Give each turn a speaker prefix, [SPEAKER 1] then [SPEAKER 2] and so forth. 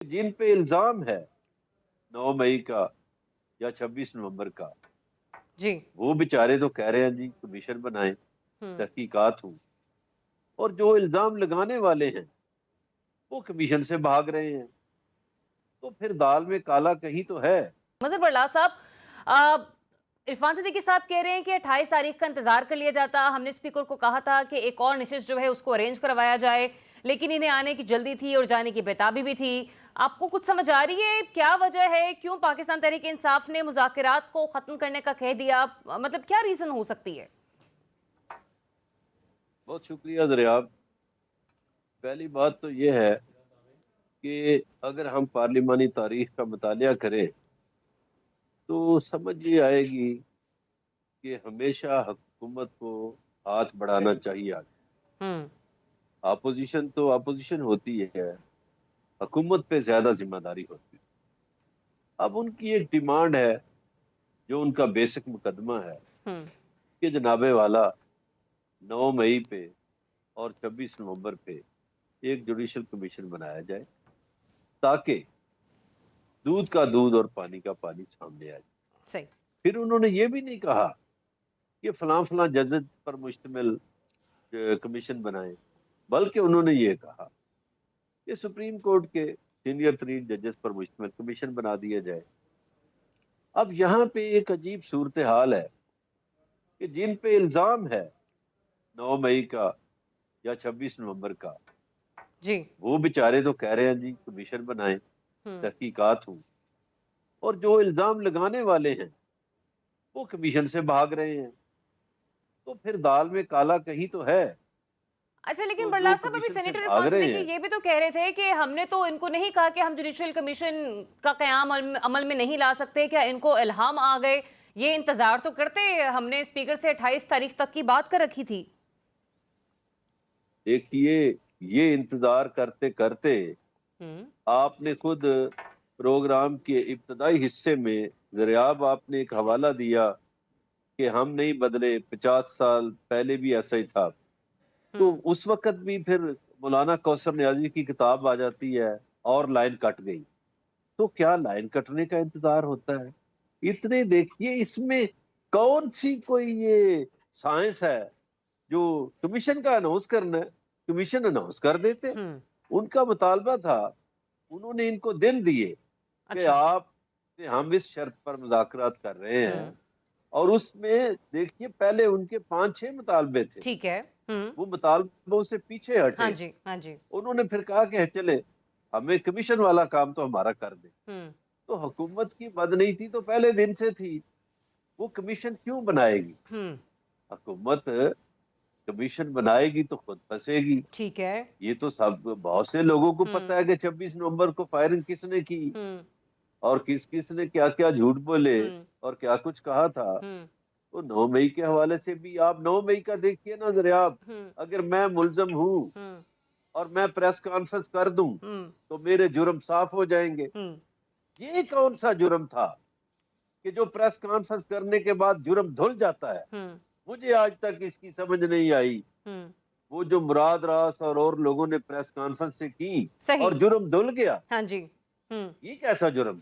[SPEAKER 1] जिन पे इल्जाम है 9 मई का या 26 नवंबर का,
[SPEAKER 2] जी।
[SPEAKER 1] वो बेचारे तो कह रहे हैं जी कमीशन बनाएं, तहकीकात हो, और जो इल्जाम लगाने वाले हैं वो कमीशन से भाग रहे हैं। तो फिर दाल में काला कहीं तो है।
[SPEAKER 2] मजहर बरलास साहब, इरफान सिद्दीकी साहब कह रहे हैं कि 28 तारीख का इंतजार कर लिया जाता। हमने स्पीकर को कहा था कि एक और नशिस्त जो है उसको अरेंज करवाया जाए, लेकिन इन्हें आने की जल्दी थी और जाने की बेताबी भी थी। आपको कुछ समझ आ रही है क्या वजह है, क्यों पाकिस्तान तहरीक इंसाफ ने मुज़ाकरात को खत्म करने का कह दिया? मतलब क्या रीजन हो सकती है?
[SPEAKER 1] बहुत शुक्रिया जरियाब। पहली बात तो ये है कि अगर हम पार्लिमानी तारीख का मुतालिया करें तो समझ ये आएगी कि हमेशा हुकूमत को हाथ बढ़ाना चाहिए आगे।
[SPEAKER 2] हम्म।
[SPEAKER 1] अपोजिशन तो अपोजिशन होती है, हुकूमत पे ज्यादा जिम्मेदारी होती है। अब उनकी एक डिमांड है, जो उनका बेसिक मुकदमा है,
[SPEAKER 2] हम्म।
[SPEAKER 1] कि जनाबे वाला 9 मई पे और 26 नवंबर पे एक जुडिशल कमीशन बनाया जाए, ताकि दूध का दूध और पानी का पानी सामने आ जाए।
[SPEAKER 2] सही।
[SPEAKER 1] फिर उन्होंने ये भी नहीं कहा कि फलां फलां जजेस पर मुश्तमिल कमीशन बनाए, बल्कि उन्होंने ये कहा कि सुप्रीम कोर्ट के सीनियर तरीन जजेस पर मुश्तमिल कमीशन बना दिया जाए। अब यहाँ पे एक अजीब सूरत हाल है कि जिन पे इल्जाम है 9 मई का या 26 नवंबर का,
[SPEAKER 2] जी।
[SPEAKER 1] वो बेचारे तो कह रहे हैं जी कमीशन बनाएं,
[SPEAKER 2] हम्म।
[SPEAKER 1] तहकीकात हो, और जो इल्जाम लगाने वाले हैं वो कमीशन से भाग रहे हैं। तो फिर दाल में काला कहीं तो है।
[SPEAKER 2] अच्छा, लेकिन
[SPEAKER 1] तो जो
[SPEAKER 2] बरलास साहब, अभी
[SPEAKER 1] कमीशन से
[SPEAKER 2] सेनेटर
[SPEAKER 1] भाग
[SPEAKER 2] इरफान
[SPEAKER 1] रहे
[SPEAKER 2] सिद्दीकी
[SPEAKER 1] हैं,
[SPEAKER 2] ये भी तो कह रहे थे कि हमने तो इनको नहीं कहा कि हम जुडिशियल कमीशन का कयाम अमल में नहीं ला सकते, क्या इनको इल्हाम आ गए? ये इंतजार तो करते, हमने स्पीकर से 28 तारीख तक की बात कर रखी थी।
[SPEAKER 1] देखिए, ये इंतजार करते करते
[SPEAKER 2] हम्म।
[SPEAKER 1] आपने खुद प्रोग्राम के इब्तदाई हिस्से में जरियाब आपने एक हवाला दिया कि हम नहीं बदले, 50 साल पहले भी ऐसा ही था। तो
[SPEAKER 2] हम्म।
[SPEAKER 1] उस वक्त भी फिर मौलाना कौसर नियाजी की किताब आ जाती है और लाइन कट गई। तो क्या लाइन कटने का इंतजार होता है? इतने देखिए, इसमें कौन सी कोई ये साइंस है जो कमीशन का अनाउंस करना है? कमीशन अनाउंस कर देते।
[SPEAKER 2] हम्म।
[SPEAKER 1] उनका मुतालबा था, उन्होंने इनको दिन दिए कि
[SPEAKER 2] अच्छा।
[SPEAKER 1] आप, हम इस शर्त पर मुज़ाकरात कर रहे
[SPEAKER 2] हम्म।
[SPEAKER 1] हैं, और उसमें देखिए पहले उनके 5-6 मुतालबे थे।
[SPEAKER 2] ठीक है। हम्म।
[SPEAKER 1] वो मुतालबों से पीछे
[SPEAKER 2] हाँ
[SPEAKER 1] हटे।
[SPEAKER 2] जी, हाँ जी।
[SPEAKER 1] उन्होंने फिर कहा कि चले, हमें कमीशन वाला काम तो हमारा कर दे।
[SPEAKER 2] हम्म।
[SPEAKER 1] तो हुकूमत की बदनीति तो पहले दिन से थी। वो कमीशन क्यों बनाएगी?
[SPEAKER 2] हम्म।
[SPEAKER 1] हुकूमत कमीशन बनाएगी तो खुद फंसेगी।
[SPEAKER 2] ठीक है।
[SPEAKER 1] ये तो सब बहुत से लोगों को
[SPEAKER 2] हम्म।
[SPEAKER 1] पता है कि 26 नवंबर को फायरिंग किसने की,
[SPEAKER 2] हम्म।
[SPEAKER 1] और किस किस ने क्या क्या झूठ बोले
[SPEAKER 2] हम्म।
[SPEAKER 1] और क्या कुछ कहा था।
[SPEAKER 2] हम्म।
[SPEAKER 1] तो 9 मई के हवाले से भी आप 9 मई का देखिए ना जरा आप।
[SPEAKER 2] हम्म।
[SPEAKER 1] अगर मैं मुल्जम हूं
[SPEAKER 2] हम्म।
[SPEAKER 1] और मैं प्रेस कॉन्फ्रेंस कर दूं
[SPEAKER 2] हम्म।
[SPEAKER 1] तो मेरे जुर्म साफ हो जाएंगे।
[SPEAKER 2] हम्म।
[SPEAKER 1] ये कौन सा जुर्म था कि जो प्रेस कॉन्फ्रेंस करने के बाद जुर्म धुल जाता है?
[SPEAKER 2] हम्म।
[SPEAKER 1] मुझे आज तक इसकी समझ नहीं आई।
[SPEAKER 2] हम्म।
[SPEAKER 1] वो जो मुराद रास और लोगों ने प्रेस कॉन्फ्रेंस से की
[SPEAKER 2] सही।
[SPEAKER 1] और जुर्म धुल गया,
[SPEAKER 2] हाँ जी। हम्म।
[SPEAKER 1] ये कैसा जुर्म?